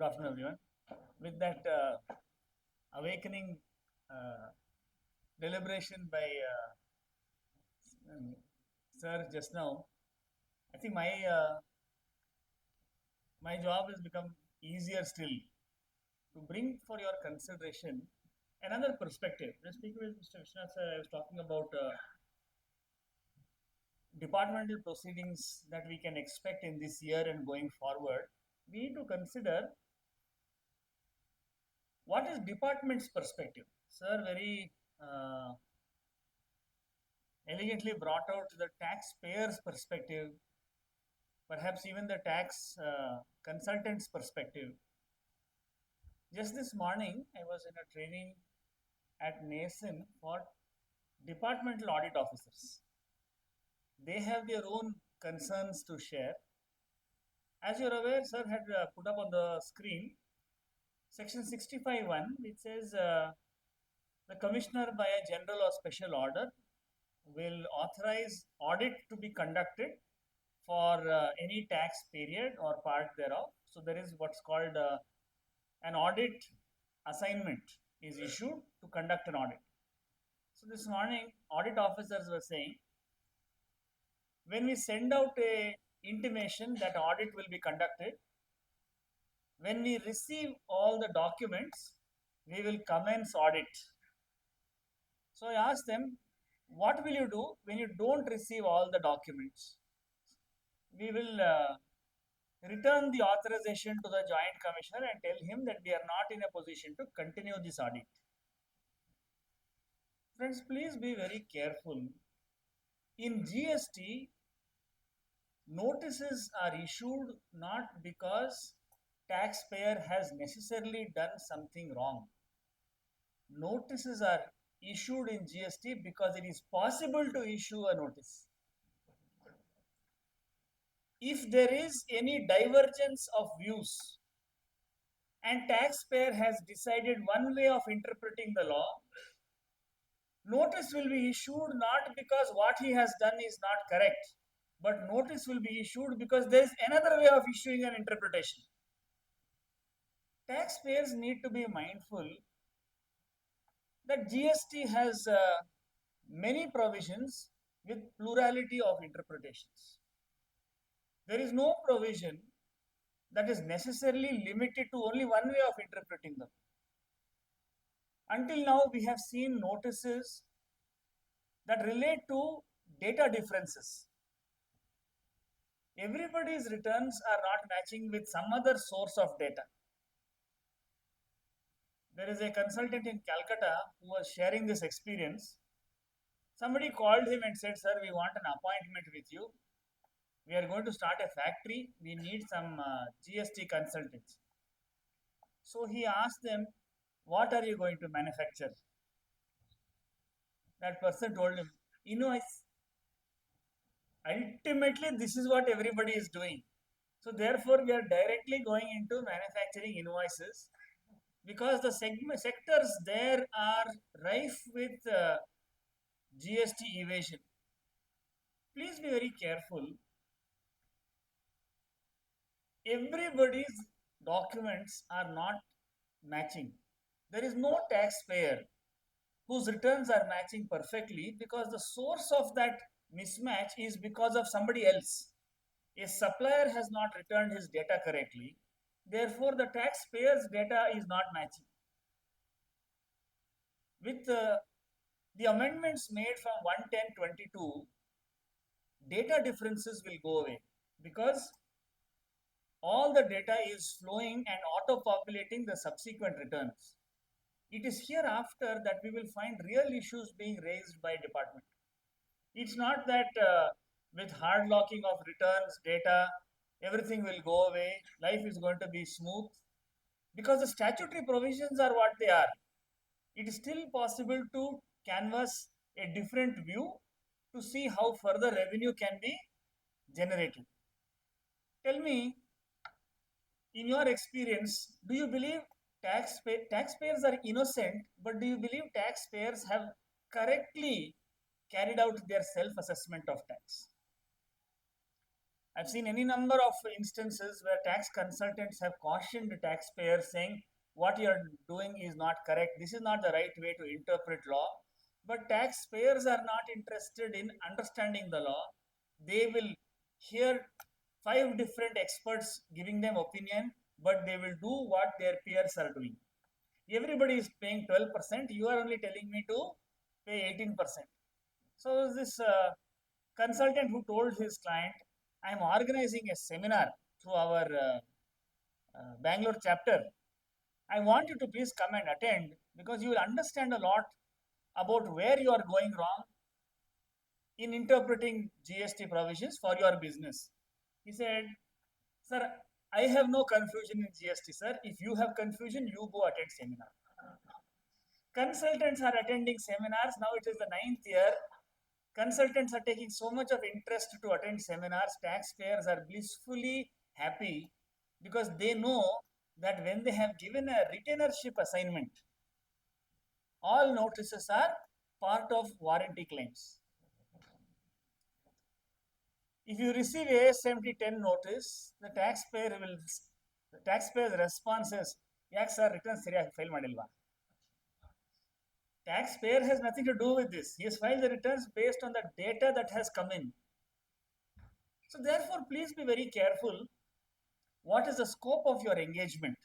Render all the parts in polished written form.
Good afternoon, everyone. With that awakening deliberation by Sir just now, I think my job has become easier still to bring for your consideration another perspective. When speaking with Mr. Vishnath sir, I was talking about departmental proceedings that we can expect in this year and going forward. We need to consider what is department's perspective. Sir very elegantly brought out the taxpayer's perspective, perhaps even the tax consultant's perspective. Just this morning, I was in a training at NASIN for departmental audit officers. They have their own concerns to share. As you're aware, sir had put up on the screen section 65(1), which says the commissioner by a general or special order will authorize audit to be conducted for any tax period or part thereof. So there is what's called an audit assignment is issued to conduct an audit. So this morning, audit officers were saying, when we send out a intimation that audit will be conducted, when we receive all the documents, we will commence audit. So I asked them, what will you do when you don't receive all the documents? We will return the authorization to the Joint Commissioner and tell him that we are not in a position to continue this audit. Friends, please be very careful. In GST, notices are issued not because taxpayer has necessarily done something wrong. Notices are issued in GST because it is possible to issue a notice. If there is any divergence of views and taxpayer has decided one way of interpreting the law, notice will be issued not because what he has done is not correct, but notice will be issued because there is another way of issuing an interpretation. Taxpayers need to be mindful that GST has many provisions with plurality of interpretations. There is no provision that is necessarily limited to only one way of interpreting them. Until now, we have seen notices that relate to data differences. Everybody's returns are not matching with some other source of data. There is a consultant in Calcutta who was sharing this experience. Somebody called him and said, sir, we want an appointment with you. We are going to start a factory. We need some GST consultants. So he asked them, what are you going to manufacture? That person told him, invoice. Ultimately, this is what everybody is doing. So therefore, we are directly going into manufacturing invoices because the sectors there are rife with GST evasion. Please be very careful. Everybody's documents are not matching. There is no taxpayer whose returns are matching perfectly because the source of that mismatch is because of somebody else. A supplier has not returned his data correctly. Therefore, the taxpayer's data is not matching. With the amendments made from 11022, data differences will go away because all the data is flowing and auto-populating the subsequent returns. It is hereafter that we will find real issues being raised by department. It's not that with hard locking of returns, data, everything will go away, life is going to be smooth, because the statutory provisions are what they are. It is still possible to canvass a different view to see how further revenue can be generated. Tell me, in your experience, do you believe taxpayers are innocent, but do you believe taxpayers have correctly carried out their self-assessment of tax? I've seen any number of instances where tax consultants have cautioned taxpayers saying what you're doing is not correct. This is not the right way to interpret law. But taxpayers are not interested in understanding the law. They will hear five different experts giving them opinion, but they will do what their peers are doing. Everybody is paying 12%. You are only telling me to pay 18%. So this consultant who told his client, I am organizing a seminar through our Bangalore chapter. I want you to please come and attend because you will understand a lot about where you are going wrong in interpreting GST provisions for your business. He said, sir, I have no confusion in GST, sir. If you have confusion, you go attend seminar. Consultants are attending seminars. Now it is the 9th year. Consultants are taking so much of interest to attend seminars. Taxpayers are blissfully happy because they know that when they have given a retainership assignment, all notices are part of warranty claims. If you receive AS70 10 notice, the taxpayer's response is, "Yak sir, returns seriyaಗಿ file madilva." Taxpayer has nothing to do with this. He has filed the returns based on the data that has come in. So therefore, please be very careful. What is the scope of your engagement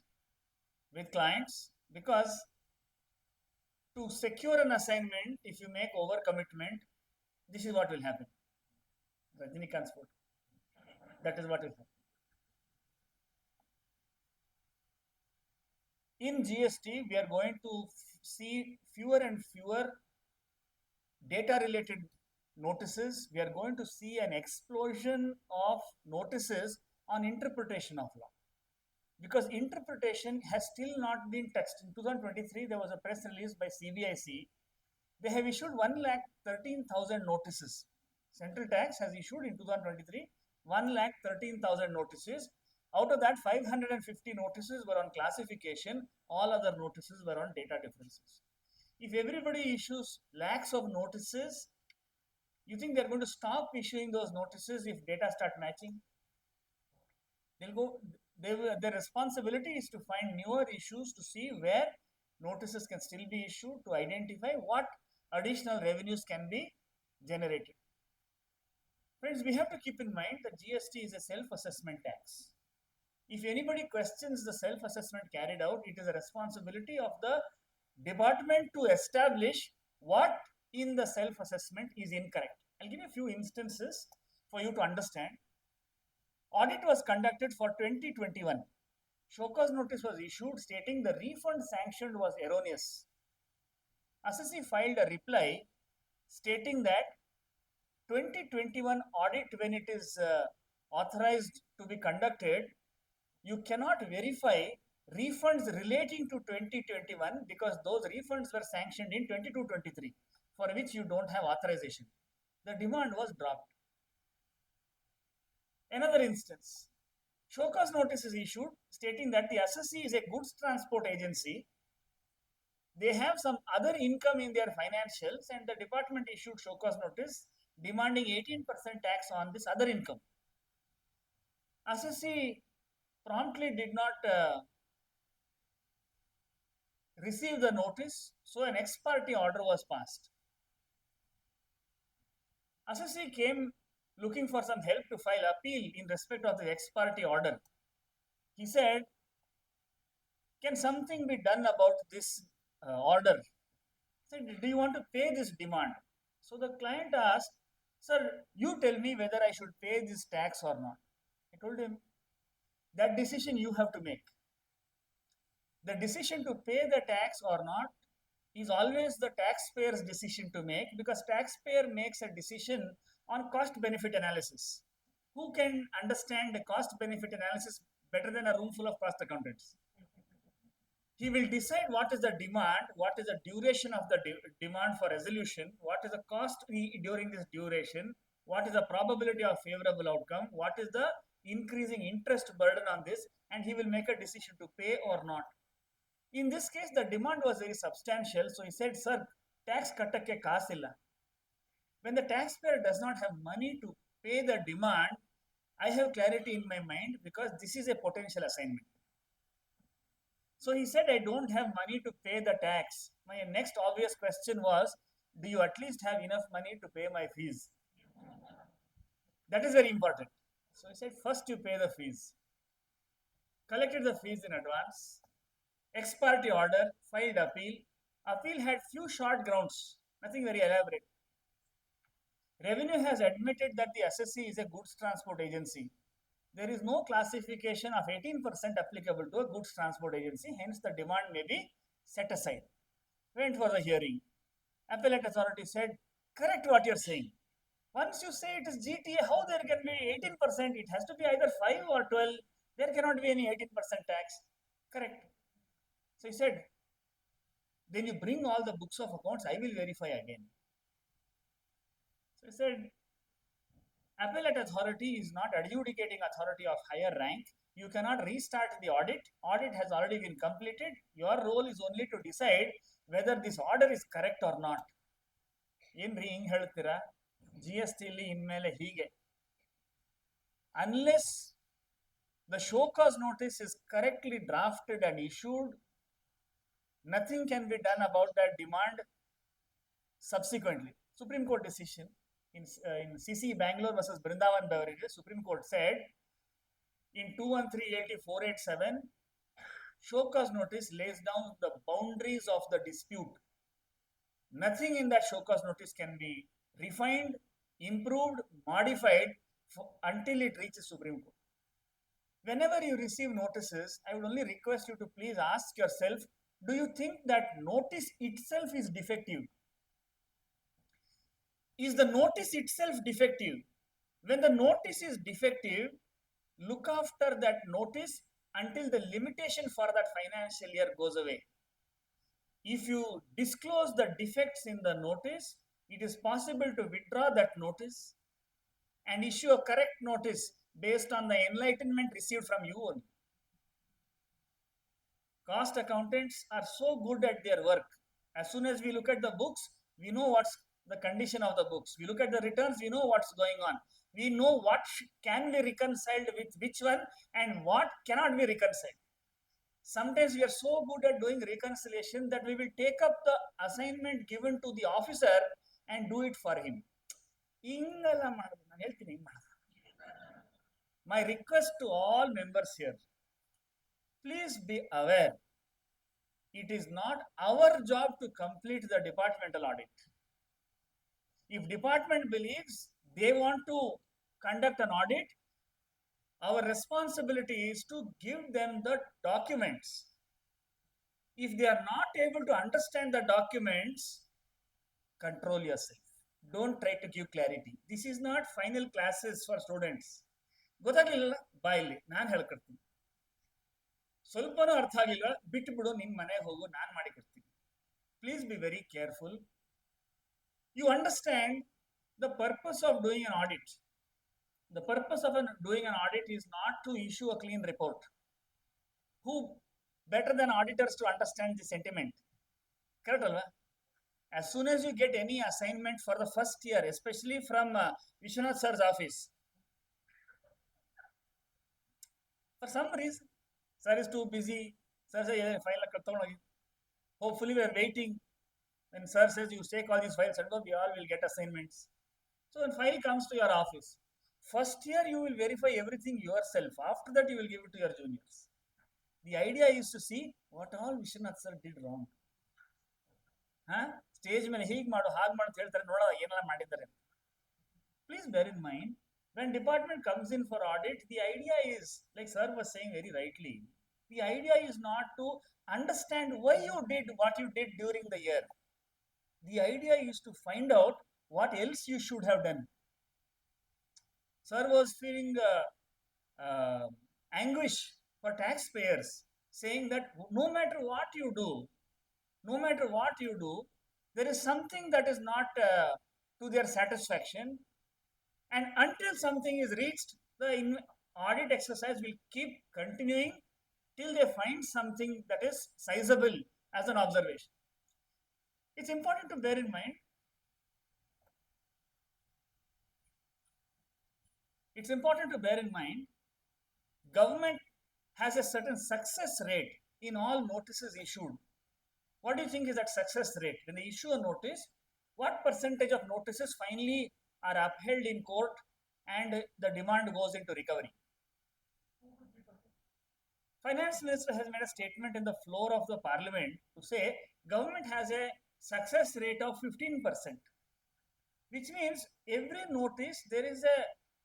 with clients? Because to secure an assignment, if you make overcommitment, this is what will happen. Rajinikanth's photo. That is what will happen. In GST, we are going to see fewer and fewer data related notices. We are going to see an explosion of notices on interpretation of law. Because interpretation has still not been touched. In 2023, there was a press release by CBIC. They have issued 1,13,000 notices. Central Tax has issued in 2023 1,13,000 notices. Out of that, 550 notices were on classification. All other notices were on data differences. If everybody issues lakhs of notices, you think they're going to stop issuing those notices if data start matching? They'll go. Their responsibility is to find newer issues to see where notices can still be issued, to identify what additional revenues can be generated. Friends, we have to keep in mind that GST is a self-assessment tax. If anybody questions the self-assessment carried out, it is a responsibility of the department to establish what in the self-assessment is incorrect. I'll give you a few instances for you to understand. Audit was conducted for 2021. Show cause notice was issued stating the refund sanctioned was erroneous. Assessee filed a reply stating that 2021 audit, when it is authorized to be conducted, you cannot verify refunds relating to 2021 because those refunds were sanctioned in 22-23 for which you don't have authorization. The demand was dropped. Another instance, show cause notice is issued stating that the assessee is a goods transport agency. They have some other income in their financials and the department issued show cause notice demanding 18% tax on this other income. Assessee promptly did not receive the notice, so an ex parte order was passed. Assessee came looking for some help to file appeal in respect of the ex parte order. He said, can something be done about this order? He said, do you want to pay this demand? So the client asked, sir, you tell me whether I should pay this tax or not. I told him, that decision you have to make. The decision to pay the tax or not is always the taxpayer's decision to make because taxpayer makes a decision on cost benefit analysis. Who can understand the cost benefit analysis better than a room full of cost accountants? He will decide what is the demand, what is the duration of the demand for resolution, what is the cost during this duration, what is the probability of favorable outcome, what is the increasing interest burden on this, and he will make a decision to pay or not. In this case, the demand was very substantial, so he said, sir, tax kattakke kaasilla. When the taxpayer does not have money to pay the demand, I have clarity in my mind because this is a potential assignment. So he said, I don't have money to pay the tax. My next obvious question was, do you at least have enough money to pay my fees? That is very important. So he said, first you pay the fees. Collected the fees in advance. Ex parte order, filed appeal. Appeal had few short grounds, nothing very elaborate. Revenue has admitted that the assessee is a goods transport agency. There is no classification of 18% applicable to a goods transport agency, hence the demand may be set aside. Went for the hearing. Appellate authority said, correct what you're saying. Once you say it is GTA, how there can be 18%? It has to be either 5 or 12. There cannot be any 18% tax. Correct. So he said, then you bring all the books of accounts, I will verify again. So he said, appellate authority is not adjudicating authority of higher rank. You cannot restart the audit. Audit has already been completed. Your role is only to decide whether this order is correct or not. ಏನ್ರಿ ಹಿಂಗ್ ಹೇಳ್ತೀರಾ GST ಇನ್ಮೇಲೆ ಹೀಗೆ unless the show cause notice is correctly drafted and issued, nothing can be done about that demand subsequently. Supreme Court decision in CC Bangalore versus Brindavan Beverages, Supreme Court said in 213-80-487, show cause notice lays down the boundaries of the dispute. Nothing in that show cause notice can be refined, improved, modified until it reaches Supreme Court. Whenever you receive notices, I would only request you to please ask yourself, do you think that notice itself is defective? Is the notice itself defective? When the notice is defective, look after that notice until the limitation for that financial year goes away. If you disclose the defects in the notice, it is possible to withdraw that notice and issue a correct notice based on the enlightenment received from you only. Cost accountants are so good at their work. As soon as we look at the books, we know what's the condition of the books. We look at the returns, we know what's going on. We know what can be reconciled with which one and what cannot be reconciled. Sometimes we are so good at doing reconciliation that we will take up the assignment given to the officer and do it for him. My request to all members here, please be aware, it is not our job to complete the departmental audit. If department believes they want to conduct an audit, our responsibility is to give them the documents. If they are not able to understand the documents, control yourself. Don't try to give clarity. This is not final classes for students. ಗೊತ್ತಾಗ್ಲಿಲ್ಲ ಬಾಯಲ್ಲಿ ನಾನು ಹೇಳ್ಕೊಡ್ತೀನಿ, ಸ್ವಲ್ಪನೂ ಅರ್ಥ ಆಗಿಲ್ಲ ಬಿಟ್ಬಿಡು, ನಿನ್ ಮನೆಗೆ ಹೋಗು, ನಾನು ಮಾಡಿಕೊಡ್ತೀನಿ. Please be very careful. You understand the purpose of doing an audit. The purpose of doing an audit is not to issue a clean report. Who better than auditors to understand the sentiment? Correct alva? As soon as you get any assignment for the first year, especially from Vishwanath sir's office, for some reason, sir is too busy. Sir says, file. Hopefully, we are waiting. When sir says you take all these files and go, we all will get assignments. So when file comes to your office, first year you will verify everything yourself. After that, you will give it to your juniors. The idea is to see what all Vishwanath sir did wrong. Stage ಮೇಲೆ ಹೀಗೆ ಮಾಡು, ಹಾಗೆ ಮಾಡು ಅಂತ ಹೇಳ್ತಾರೆ, ನೋಡೋಣ ಏನೆಲ್ಲ ಮಾಡಿದ್ದಾರೆ. Please bear in mind, when department comes in for audit, the idea is, like sir was saying very rightly, the idea is not to understand why you did what you did during the year. The idea is to find out what else you should have done. Sir was feeling anguish for taxpayers, saying that no matter what you do, there is something that is not to their satisfaction, and until something is reached, the audit exercise will keep continuing till they find something that is sizable as an observation. It's important to bear in mind It's important to bear in mind, government has a certain success rate in all notices issued. What do you think is that success rate? When they issue a notice, what percentage of notices finally are upheld in court and the demand goes into recovery? Finance minister has made a statement in the floor of the parliament to say government has a success rate of 15%, which means every notice there is a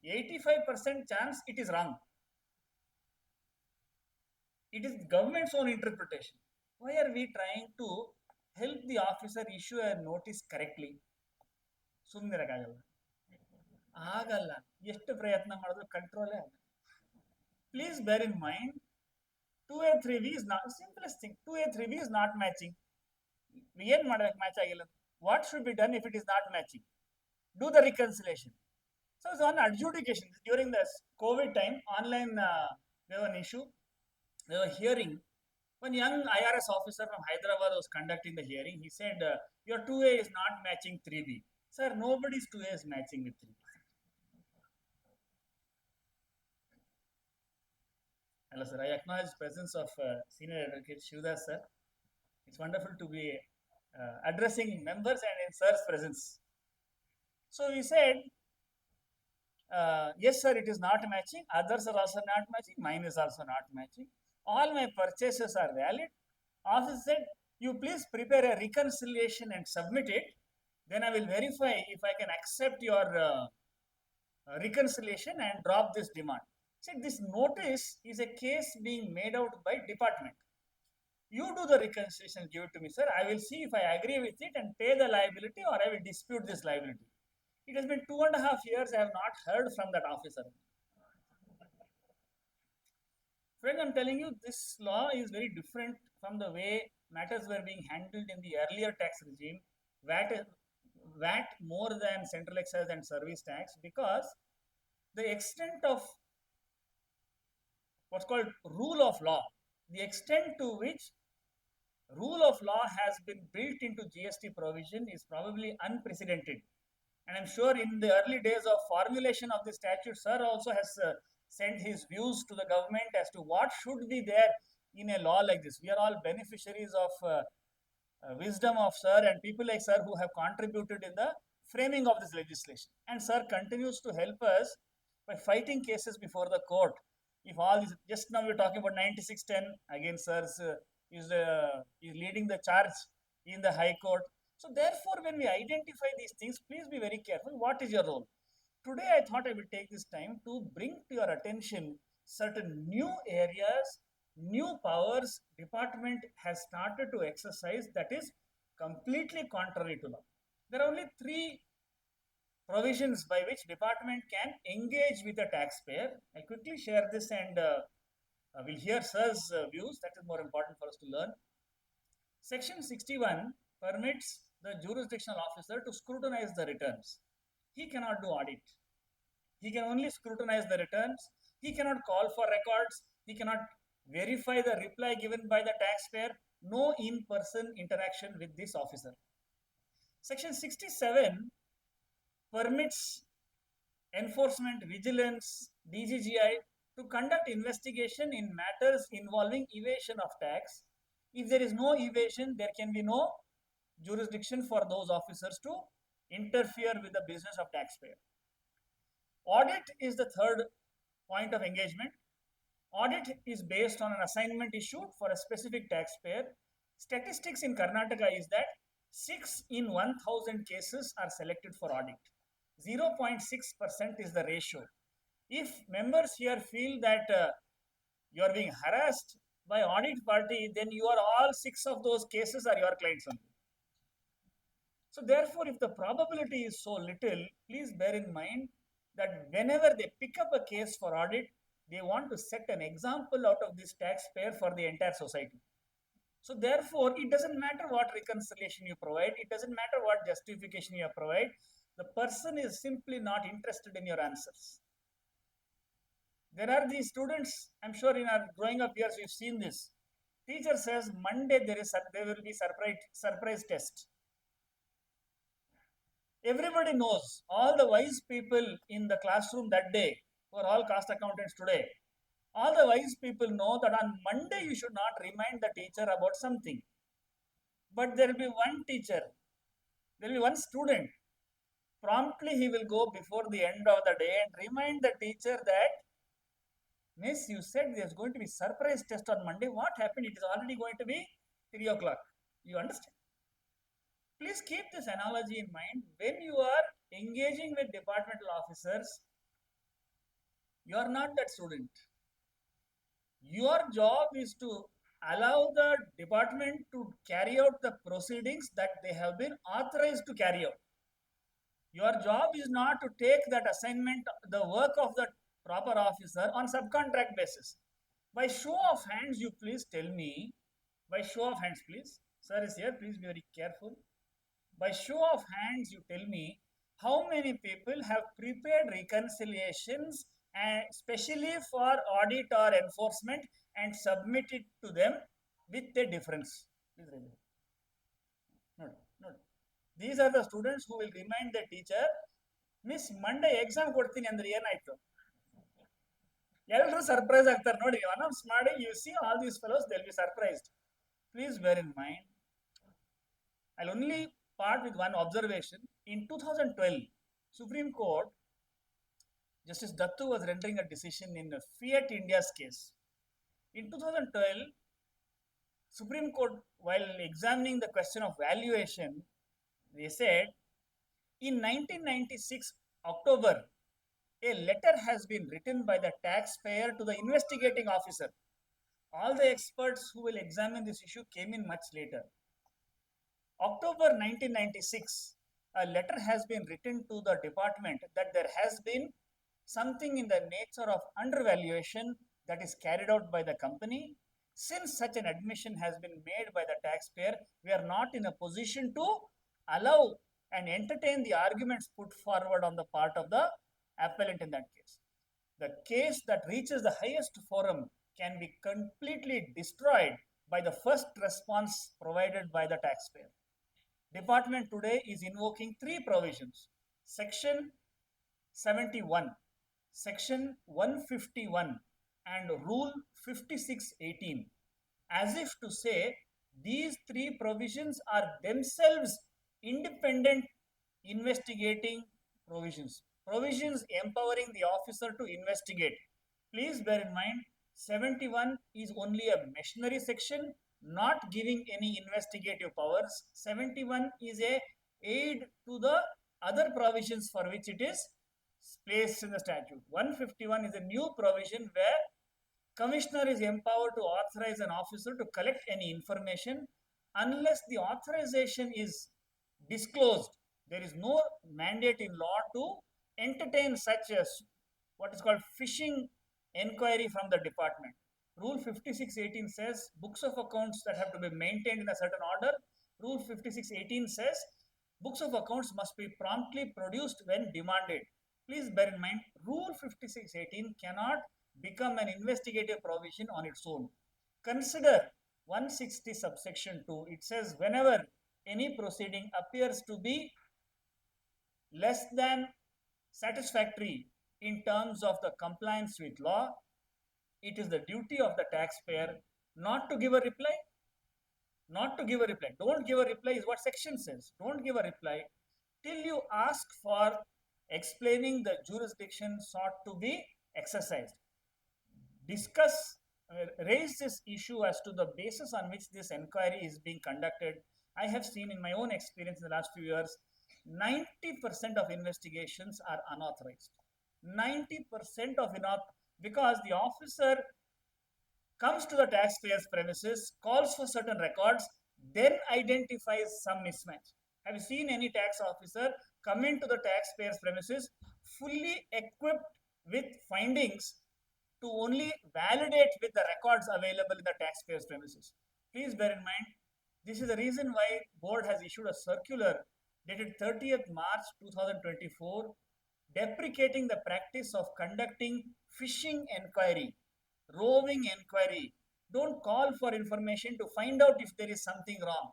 85% chance it is wrong. It is government's own interpretation. Why are we trying to help the officer issue a notice correctly? ಸುಮ್ಮನಿರಕ್ಕಾಗಲ್ಲ, ಆಗಲ್ಲ. ಎಷ್ಟು ಪ್ರಯತ್ನ ಮಾಡಿದ್ರು ಕಂಟ್ರೋಲೇ ಆಗಲ್ಲ. Please bear in mind, 2A 3B is not simplest thing. 2A 3B is not matching. ಏನು ಮಾಡ್ಬೇಕು match ಆಗಿಲ್ಲ? What should be done if it is not matching? Do the reconciliation. So it's on adjudication. During this COVID time, online there was an issue. They were hearing. One young IRS officer from Hyderabad was conducting the hearing. He said, your 2A is not matching 3B. Sir, nobody's 2A is matching with 3B. Hello, sir. I acknowledge the presence of Senior Advocate Shivdas, sir. It's wonderful to be addressing members and in sir's presence. So he said, yes, sir, it is not matching. Others are also not matching. Mine is also not matching. All my purchases are valid. Officer said, you please prepare a reconciliation and submit it. Then I will verify if I can accept your reconciliation and drop this demand. Said this notice is a case being made out by department. You do the reconciliation, give it to me, sir. I will see if I agree with it and pay the liability or I will dispute this liability. It has been 2.5 years. I have not heard from that officer. Friend, I'm telling you, this law is very different from the way matters were being handled in the earlier tax regime. VAT more than central excise and service tax, because the extent of what's called rule of law, the extent to which rule of law has been built into GST provision is probably unprecedented. And I'm sure in the early days of formulation of the statute, sir also has sent his views to the government as to what should be there in a law like this. We are all beneficiaries of wisdom of sir and people like sir who have contributed in the framing of this legislation. And sir continues to help us by fighting cases before the court. If all this, just now we're talking about 9610, again sir's is leading the charge in the High Court. So therefore, when we identify these things, please be very careful. What is your role? Today, I thought I will take this time to bring to your attention certain new areas, new powers department has started to exercise that is completely contrary to law. There are only 3 provisions by which department can engage with the taxpayer. I quickly share this and we'll hear sir's views. That is more important for us to learn. Section 61 permits the jurisdictional officer to scrutinize the returns. He cannot do audit. He can only scrutinize the returns. He cannot call for records. He cannot verify the reply given by the taxpayer. No in-person interaction with this officer. Section 67 permits enforcement, vigilance, DGGI to conduct investigation in matters involving evasion of tax. If there is no evasion, there can be no jurisdiction for those officers to interfere with the business of taxpayer. Audit is the third point of engagement. Audit is based on an assignment issued for a specific taxpayer. Statistics in Karnataka is that 6 in 1,000 cases are selected for audit. 0.6% is the ratio. If members here feel that you are being harassed by audit party, then you are all 6 of those cases are your clients only. So therefore, if the probability is so little, please bear in mind that whenever they pick up a case for audit, they want to set an example out of this taxpayer for the entire society. So therefore, it doesn't matter what reconciliation you provide, it doesn't matter what justification you provide, the person is simply not interested in your answers. There are these students, I'm sure in our growing up years, we've seen this. Teacher says, Monday there will be surprise test. Everybody knows, all the wise people in the classroom that day, who are all cost accountants today. All the wise people know that on Monday you should not remind the teacher about something. But there will be one teacher, there will be one student. Promptly he will go before the end of the day and remind the teacher that, Miss, you said there's going to be surprise test on Monday. What happened? It is already going to be 3 o'clock. You understand? Please keep this analogy in mind. When you are engaging with departmental officers, you are not that student. Your job is to allow the department to carry out the proceedings that they have been authorized to carry out. Your job is not to take that assignment, the work of the proper officer on subcontract basis. By show of hands, you please tell me, by show of hands, please. Sir is here, please be very careful. By show of hands, you tell me how many people have prepared reconciliations, and especially for audit or enforcement, and submitted to them with a difference. Please raise it. No. These are the students who will remind the teacher, Miss, Monday exam ಕೊಡ್ತೀನಿ ಅಂದ್ರೆ ಏನಾಯ್ತು? ಎಲ್ಲರೂ surprise ಆಗ್ತಾರೆ ನೋಡಿ. Announce ಮಾಡಿ, you see all these fellows, they'll be surprised. Please bear in mind, I'll only part with one observation. In 2012, Supreme Court, Justice Dattu was rendering a decision in Fiat India's case. In 2012, Supreme Court, while examining the question of valuation, they said, in 1996 October, a letter has been written by the taxpayer to the investigating officer. All the experts who will examine this issue came in much later. October 1996, a letter has been written to the department that there has been something in the nature of undervaluation that is carried out by the company. Since such an admission has been made by the taxpayer, we are not in a position to allow and entertain the arguments put forward on the part of the appellant in that case. The case that reaches the highest forum can be completely destroyed by the first response provided by the taxpayer. Department today is invoking three provisions: Section 71, Section 151, and Rule 5618, as if to say these three provisions are themselves independent investigating provisions, provisions empowering the officer to investigate. Please bear in mind, 71 is only a machinery section, not giving any investigative powers. 71 is a aid to the other provisions for which it is placed in the statute. 151 is a new provision where Commissioner is empowered to authorize an officer to collect any information. Unless the authorization is disclosed, there is no mandate in law to entertain such as what is called fishing inquiry from the department. Rule 5618 says books of accounts that have to be maintained in a certain order. Rule 5618 says books of accounts must be promptly produced when demanded. Please bear in mind, Rule 5618 cannot become an investigative provision on its own. Consider 160 subsection 2. It says whenever any proceeding appears to be less than satisfactory in terms of the compliance with law, it is the duty of the taxpayer not to give a reply. Not to give a reply. Don't give a reply is what section says. Don't give a reply till you ask for explaining the jurisdiction sought to be exercised. Discuss, raise this issue as to the basis on which this inquiry is being conducted. I have seen in my own experience in the last few years, 90% of investigations are unauthorized. 90% of because the officer comes to the taxpayer's premises, calls for certain records, then identifies some mismatch. Have you seen any tax officer come into the taxpayer's premises fully equipped with findings to only validate with the records available in the taxpayer's premises? Please bear in mind, this is the reason why board has issued a circular dated 30th March 2024 deprecating the practice of conducting fishing inquiry, roving inquiry. Don't call for information to find out if there is something wrong.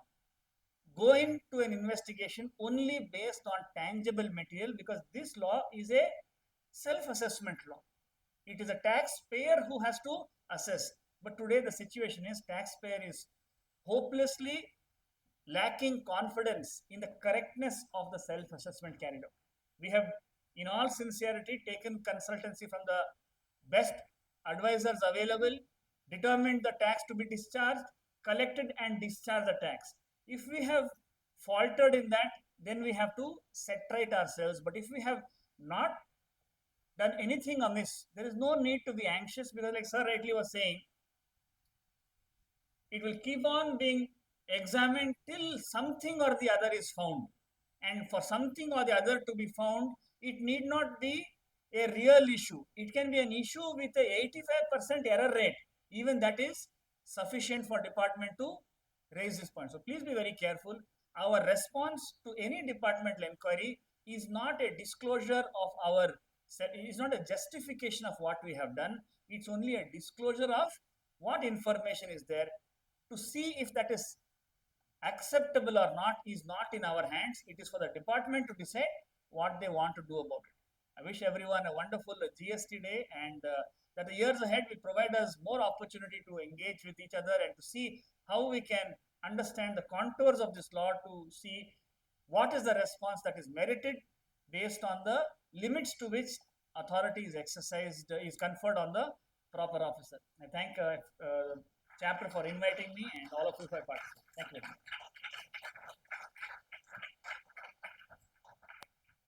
Go into an investigation only based on tangible material, because this law is a self-assessment law. It is a taxpayer who has to assess. But today the situation is taxpayer is hopelessly lacking confidence in the correctness of the self-assessment carried out. We have, in all sincerity, taken consultancy from the best advisors available, determined the tax to be discharged, collected and discharged the tax. If we have faltered in that, then we have to set right ourselves. But if we have not done anything amiss, there is no need to be anxious, because like Sir rightly was saying, it will keep on being examined till something or the other is found. And for something or the other to be found, it need not be a real issue. It can be an issue with a 85% error rate. Even that is sufficient for department to raise this point. So please be very careful. Our response to any departmental inquiry is not a disclosure of our, it is not a justification of what we have done. It's only a disclosure of what information is there. To see if that is acceptable or not is not in our hands. It is for the department to decide what they want to do about it. I wish everyone a wonderful GST day, and that the years ahead will provide us more opportunity to engage with each other and to see how we can understand the contours of this law, to see what is the response that is merited based on the limits to which authority is exercised, is conferred on the proper officer. I thank chapter for inviting me and all of you for participating. Thank you.